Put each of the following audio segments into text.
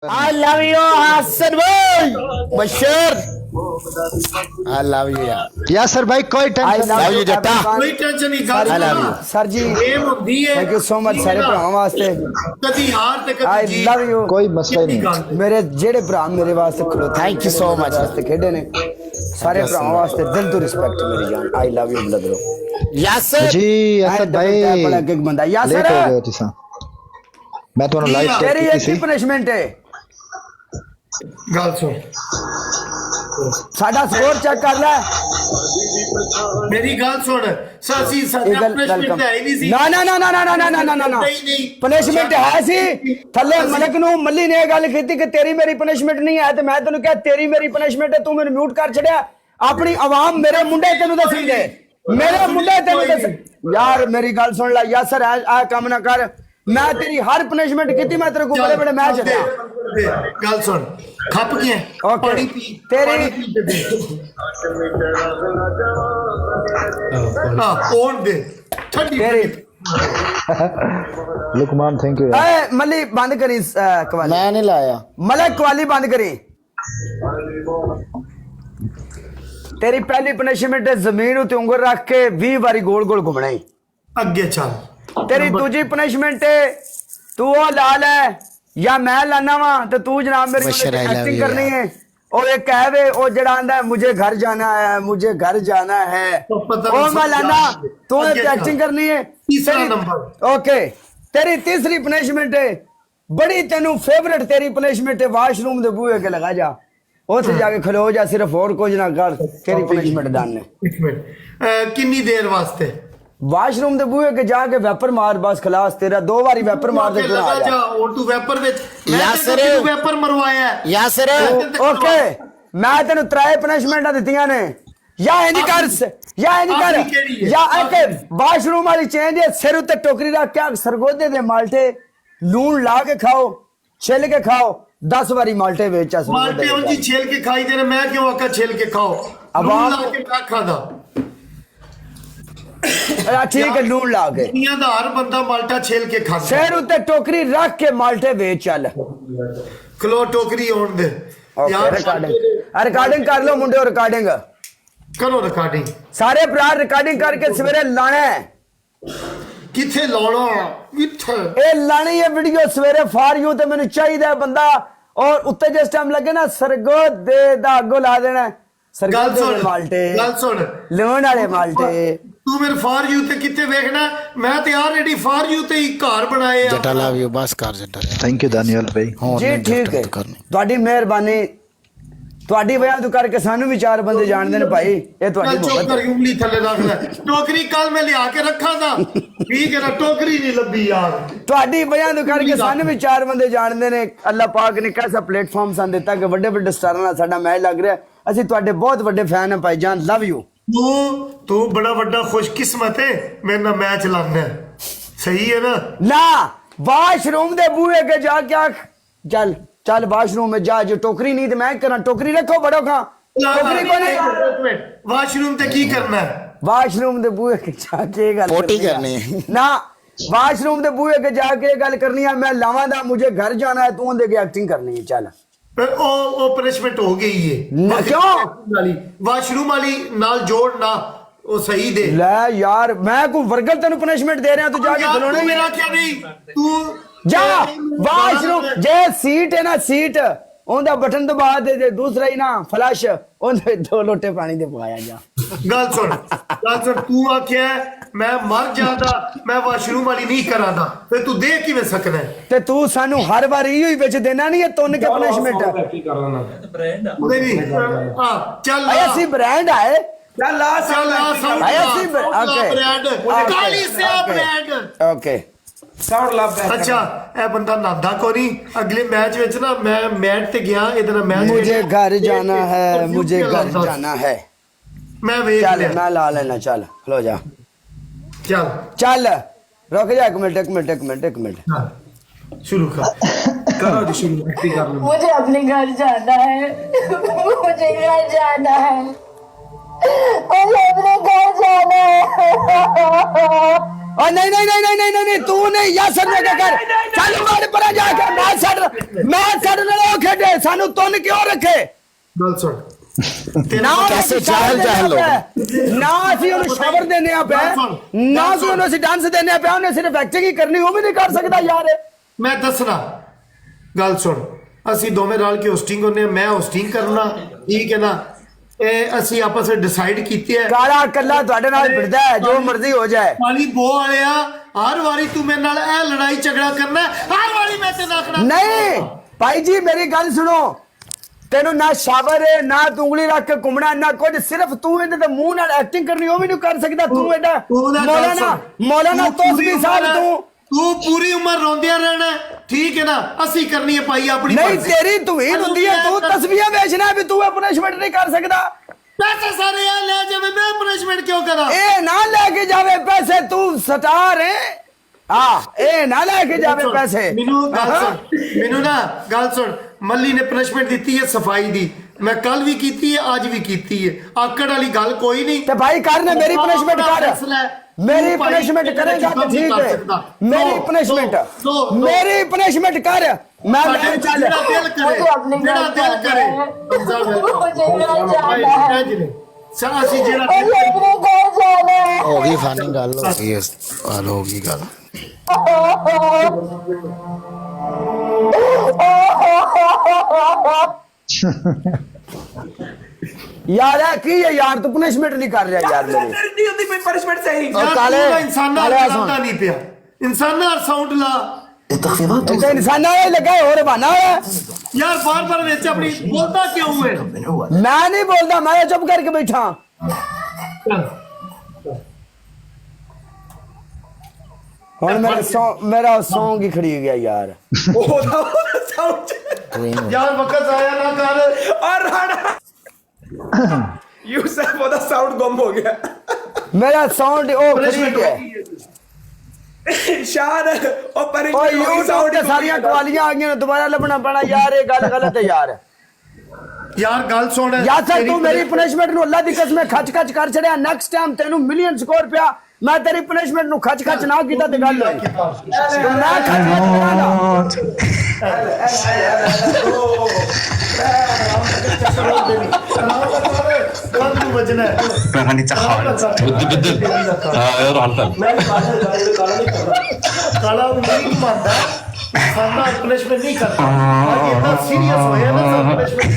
I love you, Hassan boy. Bashir. I love you यार. यासर भाई कोई I टेंशन love नहीं you जट्टा. कोई टेंशन नहीं gal I love you. Sir ji thank you so much सारे भरावां वास्ते कदी हार ते कदी आई जीत लव यू कोई मसला ही नहीं मेरे जेड़े भरा मेरे वास्ते खड़ोते Thank you so much. वास्ते खेडे ने सारे भरावां वास्ते दिल तो रिस्पेक्ट मेरी जान I love you brother Yasser. जी यासर भाई बड़ा गिग बंदा लेट यासर हो गए तुसा मैं ਤੁਹਾਨੂੰ ਲਾਈਵ तेरी ਕੀਤੀ एक ही ਸੀ पनिशमेंट है गल सुन साडा स्कोर चेक कर ले मेरी गल सुन सासी ये साडा गल पनिशमेंट है ही नहीं सी ना ना ना ना ना ना ना ना ना ना नहीं पनिशमेंट है सी थल्ले मलक नु मल्ली ने गल कीती कि तेरी मेरी पनिशमेंट नहीं है ते मैं तेनु कहा तेरी मेरी पनिशमेंट है तू मैनू म्यूट कर छड़या अपनी आवाम मेरे मुंडे तेनु दसणगे मेरे मुंडे तेनु दस यार मेरी गल सुन ले यासर आ काम ना कर मैं तेरी हर पनिशमेंट कीती मैं तेरे को बड़े बड़े मैच हटाया गल सुन खप गया ओके पानी पी तेरी पानी पी के दे हां कौन दे ठंडी तेरी लुकमान थैंक यू ए मल्ली बंद करी कवाली मैं नहीं लाया. मलक कवाली बंद करी तेरी पहली पनिशमेंट है जमीन उते उंगल रख के 20 बारी गोल गोल घूमना ही अगे चल तेरी दूजी पनिशमेंट है तू वो लाल है या मैं लाना वा तो तू जनाब मेरी बशर, I love एक्टिंग you करनी यार. है और एक कह वे ओ जड़ा आंदा है मुझे घर जाना है मुझे घर जाना है तो पता ओ नहीं मैं सब लाना याद है। तू आगे एक एक्टिंग चल। करनी है तीसरा तेरी- नंबर। ओके तेरी तीसरी पनिशमेंट है बड़ी तेनू फेवरेट तेरी पनिशमेंट है वॉशरूम दे बूहे के लगा जा उसे जाके खलो जा सिर्फ और कुछ ना कर तेरी पनिशमेंट डन है एक मिनट कितनी देर वास्ते वॉशरूम दे बूहे के जाके वेपर मार बस खलास तेरा 2 बारी वेपर मार दे तू आ लगा जा जा और तू वेपर विच मैं यासर। तेरे को वेपर मरवाया है Yasser. ओके मैं तेन 3 पनिशमेंटा दित्तियां ने या इंज कर या इंज कर आखिरी केड़ी है? या एक वॉशरूम वाली चेंज है सिर उत्ते टोकरी रख के सरगोदे दे माल्टे लून ला के खाओ छिल के खाओ 10 बारी माल्टे बेचा माल्टे उनकी छेल के खाई दे रहे मैं क्यों आका छेल के खाओ अब लून आप- ला के मैं खादा ठीक है लून ला के दुनिया दा हर बंदा माल्टा छेल के खाता सिर उत्ते टोकरी रख के माल्टे बेच चल खलो टोकरी होन दे ओके रिकॉर्डिंग कर लो मुंडे रिकॉर्डिंग करो रिकॉर्डिंग सारे भरा रिकॉर्डिंग करके सवेरे लाना है किथे लाना किथे ए लानी है वीडियो सवेरे फॉर यू ते मैंने चाहिए बंदा और उत्ते जिस टाइम लगे ना सरगोद दे दा अगो ला देना सरगोद गल सुन दे माल्टे गल सुन लूण वाले माल्टे तू मेरे फॉर यू ते किथे देखना मैं ते ऑलरेडी फॉर यू ते ही घर बनाए जट्टा love you. बस कर जट्टा. थैंक यू दानियल भाई ਹੋਰ जी ਨਹੀਂ ठीक है gift ਕਰਨੀ. ਤੁਹਾਡੀ ਮਿਹਰਬਾਨੀ ਤੁਹਾਡੀ ਵਜ੍ਹਾ ਤੋਂ ਕਰਕੇ ਸਾਨੂੰ ਵੀ 4 ਬੰਦੇ ਜਾਣਦੇ ਨੇ ਭਾਈ ਇਹ ਤੁਹਾਡੀ चुप ਮੁਹੱਬਤ कर ਹੈ उंगली थले रख ले टोकरी कल मैं लिया के रखा था ठीक है ना टोकरी नहीं लभी यार ਤੁਹਾਡੀ ਵਜ੍ਹਾ ਤੋਂ ਕਰਕੇ ਸਾਨੂੰ ਵੀ 4 ਬੰਦੇ ਜਾਣਦੇ ਨੇ ਅੱਲਾਹ ਪਾਕ ਨੇ ਕਿਹੜਾ ਪਲੇਟਫਾਰਮ ਸਾਨੂੰ ਦਿੱਤਾ ਕਿ ਵੱਡੇ ਵੱਡੇ ਸਟਾਰਾਂ ਨਾਲ ਸਾਡਾ ਮੈਚ ਲੱਗ ਰਿਹਾ ਅਸੀਂ ਤੁਹਾਡੇ ਬਹੁਤ ਵੱਡੇ ਫੈਨ ਹਾਂ ਭਾਈ ਜਾਨ ਲਵ ਯੂ तू बड़ा बड़ा खुशकिस्मत है मेरे ना मैच लाना सही है ना ना वॉशरूम दे बूहे के जाके आख चल चल वॉशरूम में जा जो टोकरी नहीं तो मैं करा टोकरी रखो बड़ो खा टोकरी को नहीं वाशरूम ते की करना है वॉशरूम दे बूहे के जाके ये गल पोटी करनी है। करनी है। ना वॉशरूम दे बूहे के जाके ये गल करनी है मैं लावा दा मुझे घर जाना है तू उनदे की एक्टिंग करनी है चल पर ओ पनिशमेंट हो गई है न- क्यों? वाली वाशरूम वाली नाल जोड़ ना ओ सही दे ले यार मैं को वर्गल तेन पनिशमेंट दे रहा तू जाके यार, खलोने तू ही मेरा है। क्या नहीं तू जा वॉशरूम जे सीट है ना सीट ਉਹਦਾ ਬਟਨ ਦਬਾ ਦੇ ਤੇ ਦੂਸਰਾ ਹੀ ਨਾ ਫਲੈਸ਼ ਉਹਦੇ 2 ਲੋਟੇ ਪਾਣੀ ਦੇ ਪਵਾਇਆ ਜਾ गल सुन तू आख्या मैं मर जादा मैं वाशरूम वाली नहीं करादा फिर तू दे किवें सकना है ਤੇ ਤੂੰ ਸਾਨੂੰ ਹਰ ਵਾਰ ਇਹੋ ਹੀ ਵਿੱਚ ਦੇਣਾ ਨਹੀਂ ਇਹ ਤੁੰਨ ਕੇ ਪਨਿਸ਼ਮੈਂਟ ਉਹਦੇ ਵੀ हां चल ਆਇਆ ਸੀ ਬ੍ਰਾਂਡ ਆਏ चल ला साउंड आया सी ओके ब्रांड काली से ब्रांड ओके अच्छा ए बंदा नादा को नहीं अगले मैच विच ना मैं मैच ते गया इधर मैच मुझे घर जाना है मुझे घर जाना है मैं वेख चल लिया मैं ला लेना चल खलो जा चल चल रुक जा 1 मिनट 1 मिनट 1 मिनट 1 मिनट हाँ, शुरू कर करो जी शुरू एक्टिंग कर लो मुझे अपने घर जाना है मुझे घर जाना है मुझे अपने घर जाना है और नहीं नहीं नहीं नहीं नहीं नहीं तू नहीं यासर ने क्या कर चल मार पर जाकर मैं सड़ खेडे सानू तुन क्यों रखे गल सुन ना कैसे ਅਸੀਂ shower जाहिल ਦੇਣੇ लोग। ਪਿਆ, ਨਾ ਅਸੀਂ ਉਹਨੂੰ ਸ਼ਾਵਰ ਦੇਣੇ ਆ ਪਿਆ, ਨਾ ਅਸੀਂ ਉਹਨੂੰ ਅਸੀਂ ਡਾਂਸ ਦੇਣੇ ਆ ਪਿਆ, ਉਹਨੇ ਸਿਰਫ ਐਕਟਿੰਗ ਹੀ ਕਰਨੀ, ਉਹ ਵੀ ਨਹੀਂ ਕਰ ਸਕਦਾ ਯਾਰ। मैं दसना गल सुन ਅਸੀਂ ਦੋਵੇਂ ਰਲ ਕੇ ਹੋਸਟਿੰਗ ਹੁੰਨੇ ਮੈਂ ਹੋਸਟਿੰਗ ਕਰਨਾ ਠੀਕ ਹੈ ਨਾ ਇਹ ਅਸੀਂ ਆਪਸ ਵਿੱਚ ਡਿਸਾਈਡ ਕੀਤੇ ਹੈ ਕਾਲਾ ਕੱਲਾ ਤੁਹਾਡੇ ਨਾਲ ਫਿਰਦਾ ਹੈ, ਜੋ ਮਰਜ਼ੀ ਹੋ ਜਾਏ। ਪਾਣੀ ਬੋ ਵਾਲਿਆ ਹਰ ਵਾਰੀ ਤੂੰ ਮੇਰੇ ਨਾਲ ਇਹ ਲੜਾਈ ਝਗੜਾ ਕਰਨਾ ਹੈ, ਹਰ ਵਾਰੀ ਮੈਂ ਤੇ ਨਾਖਣਾ ਨਹੀਂ ਭਾਈ ਜੀ ਮੇਰੀ ਗੱਲ ਸੁਣੋ, ਤੈਨੂੰ ਨਾ ਸ਼ਾਵਰ ਹੈ ਨਾ ਤੂੰ ਉਂਗਲੀ ਰੱਖ ਕੇ ਘੁੰਮਣਾ ਨਾ ਕੁਝ, ਸਿਰਫ ਤੂੰ ਇਹਦੇ ਤੇ ਮੂੰਹ ਨਾਲ ਐਕਟਿੰਗ ਕਰਨੀ, ਉਹ ਵੀ ਨਹੀਂ ਕਰ ਸਕਦਾ ਤੂੰ ਐਡਾ ਮੌਲਾਨਾ ਤੋਸਬੀ ਸਾਹਿਬ ਤੂੰ ਪੂਰੀ ਉਮਰ ਰੋਂਦਿਆ ਰਹਿਣਾ ਹੈ, ਠੀਕ ਹੈ ਨਾ ਅਸੀਂ ਕਰਨੀ ਹੈ ਭਾਈ ਆਪਣੀ ਨਹੀਂ ਮਰਜ਼ੀ। ਤੇਰੀ ਤੂਹੀਨ ਹੁੰਦੀ ਹੈ, ਤੂੰ ਤਸਵੀਰਾਂ ਵੇਚਣਾ ਵੀ ਤੂੰ ਪਨਿਸ਼ਮੈਂਟ ਨਹੀਂ ਕਰ ਸਕਦਾ। ਪੈਸੇ ਸਾਰੇ ਆ ਲੈ ਜਾਵੇ ਮੈਂ ਪਨਿਸ਼ਮੈਂਟ ਕਿਉਂ ਕਰਾਂ ਇਹ ਨਾ ਲੈ ਕੇ ਜਾਵੇ ਪੈਸੇ, ਤੂੰ ਸਟਾਰ ਹੈ ਇਹ ਨਾ ਲੈ ਕੇ ਜਾਵੇ ਪੈਸੇ। ਮੈਨੂੰ ਗੱਲ ਸੁਣ ਮੈਨੂੰ ਨਾ ਗੱਲ ਸੁਣ ਮੱਲੀ ਨੇ ਪਨਿਸ਼ਮੈਂਟ ਦਿੱਤੀ ਹੈ ਸਫਾਈ ਦੀ, ਮੈਂ ਕੱਲ ਵੀ ਕੀਤੀ ਹੈ ਅੱਜ ਵੀ ਕੀਤੀ ਹੈ, ਆਕੜ ਵਾਲੀ ਗੱਲ ਕੋਈ ਨਹੀਂ ਤੇ ਭਾਈ ਕਰ ਨਾ ਮੇਰੀ ਪਨਿਸ਼ਮੈਂਟ ਕਰ, मेरी पनिशमेंट करेगा तो ठीक है, मेरी पनिशमेंट मेरी पनिशमेंट कर, मैं चल दिल करे मुझे घर जाना है, ਸਾਸੀ ਜਿਹੜਾ मुझे अपने घर जाना है। हो गई फानी गल हो गई हाल हो गई गल यार है की है यार, तू पनिशमेंट नहीं कर रहा यार मेरी। नहीं होती कोई पनिशमेंट सही ਯਾਰ ਕਾਲੇ ਤੂੰ ਤਾਂ ਇਨਸਾਨਾਂ ਕਾਲੇ ਦਾ ਸੁਣ। ਲੱਗਦਾ ਨਹੀਂ ਪਿਆ, ਇਨਸਾਨਾਂ ਦਾ ਸਾਊਂਡ ਲਾ तो इंसान लगा और बना है, ਯਾਰ ਬਾਰ ਵਿੱਚ ਆਪਣੀ ਬੋਲਦਾ ਕਿਉਂ ਹੈ मैं नहीं बोलता, मैं चुप करके बैठा। और मेरा सॉन्ग ही खड़ी गया यार। ਯਾਰ ਵਕਤ ਆਇਆ ਨਾ ਕਰ और राणा यूसुफ ਉਹਦਾ ਸਾਊਂਡ ਗੁੰਮ ਹੋ ਗਿਆ। मेरा साउंड ओ खड़ी गया। शान और ओ पनिशमेंट यूट्यूब ਤੇ ਸਾਰੀਆਂ ਕਵਾਲੀਆਂ ਆ ਗਈਆਂ, ਦੁਬਾਰਾ ਲੱਭਣਾ ਪੈਣਾ ਯਾਰ, ਇਹ ਗੱਲ ਗਲਤ ਹੈ ਯਾਰ। ਯਾਰ ਗੱਲ ਸੁਣ ਯਾਰ ਸਰ ਤੂੰ ਮੇਰੀ ਪਨਿਸ਼ਮੈਂਟ ਨੂੰ ਅੱਲਾ ਦੀ ਕਸਮ ਖੱਚ ਕਰ ਛੜਿਆ, ਨੈਕਸਟ ਟਾਈਮ ਤੈਨੂੰ ਮਿਲੀਅਨ ਸਕੋਰ ਪਿਆ, ਮੈਂ ਤੇਰੀ ਪਨਿਸ਼ਮੈਂਟ ਨੂੰ ਖੱਚ ਨਾ ਕੀਤਾ ਤੇ ਗੱਲ ਹੋਈ, ਤੂੰ ਮੈਂ ਖੱਚ ਕਰਾਂਗਾ। ਬੰਦ ਵਜਣਾ Permanita Hall. ਕਾਲਾ ਉਂਗਲੀ ਘੁਮਾਉਂਦਾ ਸਾਡਾ ਪਨਿਸ਼ਮੈਂਟ ਨਹੀਂ ਕਰਦਾ, ਅੱਜ ਇੰਨਾ ਸੀਰੀਅਸ ਹੋਇਆ ਨਾ ਸਭ ਪਨਿਸ਼ਮੈਂਟ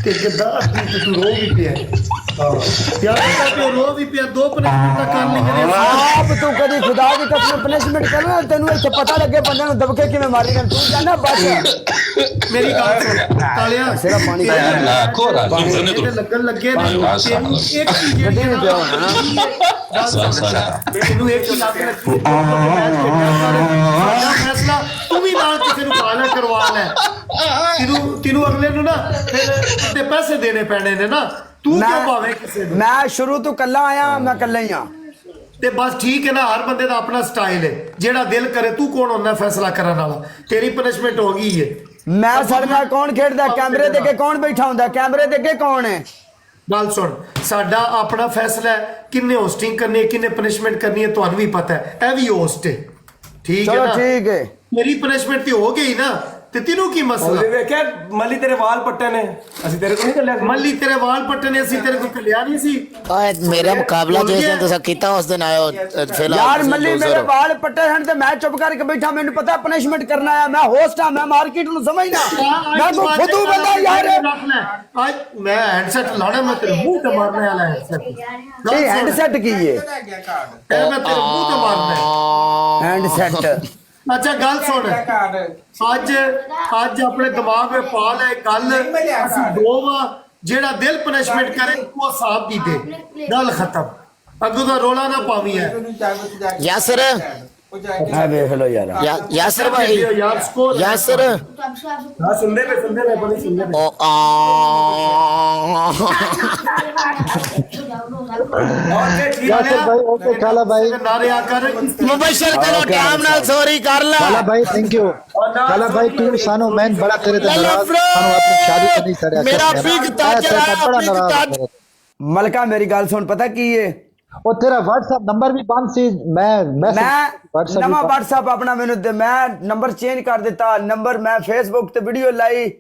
ਤੇ ਕਿੱਦਾਂ ਤੂੰ ਰੋ ਵੀ ਪਿਆ ਯਾਰ ਤੂੰ ਰੋ ਵੀ ਪਿਆ, ਦੋ ਪਨਿਸ਼ਮੈਂਟ ਤਾਂ ਕਰ ਲਈ ਆਪ ਤੂੰ ਕਦੀ ਖੁਦਾ ਦੀ ਕਸਮ ਪਨਿਸ਼ਮੈਂਟ ਕਰਨਾ, ਤੈਨੂੰ ਇੱਥੇ ਪਤਾ ਲੱਗੇ ਬੰਦੇ ਨੂੰ ਦਬਕੇ ਕਿਵੇਂ ਮਾਰੀ ਜਾਂਦੇ, ਤੂੰ ਜਾਨਾ ਬਸ। ਮੇਰੀ ਗੱਲ ਸੁਣ ਤਾਲਿਆ ਸਿਰਾ ਪਾਣੀ ਦਾ ਇਹਦੇ ਲੱਗਣ ਲੱਗੇ ਨੇ ਤੈਨੂੰ ਇੱਕ ਚੀਜ਼ ਜਿਹੜੀ ਗੱਡੀ ਵੀ ਪਿਆ ਹੋਣਾ ਨਾ। ਮੈਨੂੰ ਇੱਕ ਚੀਜ਼ ਲੱਗ ਲੱਗੀ ਸਾਡਾ ਫੈਸਲਾ ਤੂੰ ਵੀ ਨਾਲ ਕਿਸੇ ਨੂੰ ਕਾਲਾ ਕਰਵਾ ਲੈ, ਤੈਨੂੰ ਅਗਲੇ ਨੂੰ ਨਾ ਫਿਰ ਤੇ ਪੈਸੇ ਦੇਣੇ ਪੈਣੇ ਨੇ ਨਾ, ਤੂੰ ਕਿਉਂ ਪਾਵੇਂ ਕਿਸੇ ਨੂੰ। ਮੈਂ ਸ਼ੁਰੂ ਤੋਂ ਕੱਲਾ ਆਇਆ, ਮੈਂ ਕੱਲਾ ਹੀ ਆ ਤੇ ਬਸ ਠੀਕ ਹੈ ਨਾ, ਹਰ ਬੰਦੇ ਦਾ ਆਪਣਾ ਸਟਾਈਲ ਹੈ, ਜਿਹੜਾ ਦਿਲ ਕਰੇ ਤੂੰ ਕੌਣ ਹੁੰਦਾ ਫੈਸਲਾ ਕਰਨ ਵਾਲਾ, ਤੇਰੀ ਪਨਿਸ਼ਮੈਂਟ ਹੋ ਗਈ ਹੈ। ਮੈਂ ਸਾਡੇ ਨਾਲ ਕੌਣ ਖੇਡਦਾ, ਕੈਮਰੇ ਦੇ ਅੱਗੇ ਕੌਣ ਬੈਠਾ ਹੁੰਦਾ, ਕੈਮਰੇ ਦੇ ਅੱਗੇ ਕੌਣ ਹੈ। ਗੱਲ ਸੁਣ ਸਾਡਾ ਆਪਣਾ ਫੈਸਲਾ ਹੈ, ਕਿੰਨੇ ਹੋਸਟਿੰਗ ਕਰਨੀ ਹੈ ਕਿੰਨੇ ਪਨਿਸ਼ਮੈਂਟ ਕਰਨੀ ਹੈ ਤੁਹਾਨੂੰ ਵੀ ਪਤਾ ਹੈ, ਇਹ ਵੀ ਹੋਸਟ ਹੈ ਠੀਕ ਹੈ ਚਲੋ ਨਾ, ਠੀਕ ਹੈ। ਮੇਰੀ ਪਨਿਸ਼ਮੈਂਟ ਤੇ ਹੋ ਗਈ ਨਾ, ਤੇ ਤੈਨੂੰ ਕੀ ਮਸਲਾ। ਉਹਦੇ ਵੇਖਿਆ ਮੱਲੀ ਤੇਰੇ ਵਾਲ ਪੱਟੇ ਨੇ, ਅਸੀਂ ਤੇਰੇ ਕੋਲ ਨਹੀਂ ਚੱਲਿਆ ਸੀ। ਮੱਲੀ ਤੇਰੇ ਵਾਲ ਪੱਟੇ ਨੇ, ਅਸੀਂ ਤੇਰੇ ਕੋਲ ਕੱਲਿਆ ਨਹੀਂ ਸੀ। ओए मेरा मुकाबला जिस दिन तुसा कीता उस दिन आयो फिलहाल यार तुसी मल्ली loser मेरे हो। बाल पट्टे हैं ते मैं चुप करके बैठा, मैंने पता पनिशमेंट करना है, मैं होस्ट हां, मैं मार्केट नु समझना, मैं को खुद बंदा यार। आज मैं हैंडसेट लाना, मैं तेरे मुंह पे मारने वाला हैंडसेट। ये हैंडसेट की है, मैं तेरे मुंह पे मारना है हैंडसेट। ਅੱਛਾ ਗੱਲ ਸੁਣ, ਅੱਜ ਆਪਣੇ ਦਿਮਾਗ ਵਿੱਚ ਪਾ ਲੈ ਗੱਲ, ਅਸੀਂ ਦੋ ਵਾ ਜਿਹੜਾ ਦਿਲ ਪਨਿਸ਼ਮੈਂਟ ਕਰੇ ਉਹ ਹਿਸਾਬ ਦੀ ਦੇ, ਗੱਲ ਖਤਮ, ਅੱਗੋਂ ਦਾ ਰੋਲਾ ਨਾ ਪਾਵੀਂ ਹੈ। यासर हां देख लो यार, यासर भाई यार स्कोर यासर हाँ सुनने पे बड़ी सुनने पे ओ यासर भाई ओके, काला भाई नारे आकर मुबशर करो टाइम नाल सॉरी कर ला काला भाई थैंक यू। काला भाई तू सानो मैन बड़ा तेरे ते नाराज, सानो अपनी शादी तो नहीं सड़या मेरा बिग ताजर है, बड़ा बिग नाराज ताज मेरे। मलका मेरी गल सुन, पता की है ਉਹ ਤੇਰਾ WhatsApp ਨੰਬਰ ਵੀ ਬੰਦ ਸੀ ਮੈਂ ਮੈਂ WhatsApp ਨਵਾਂ WhatsApp ਆਪਣਾ ਮੈਨੂੰ ਮੈਂ ਨੰਬਰ ਚੇਂਜ ਕਰ ਦਿੱਤਾ ਨੰਬਰ ਮੈਂ Facebook ਤੇ ਵੀਡੀਓ ਲਾਈ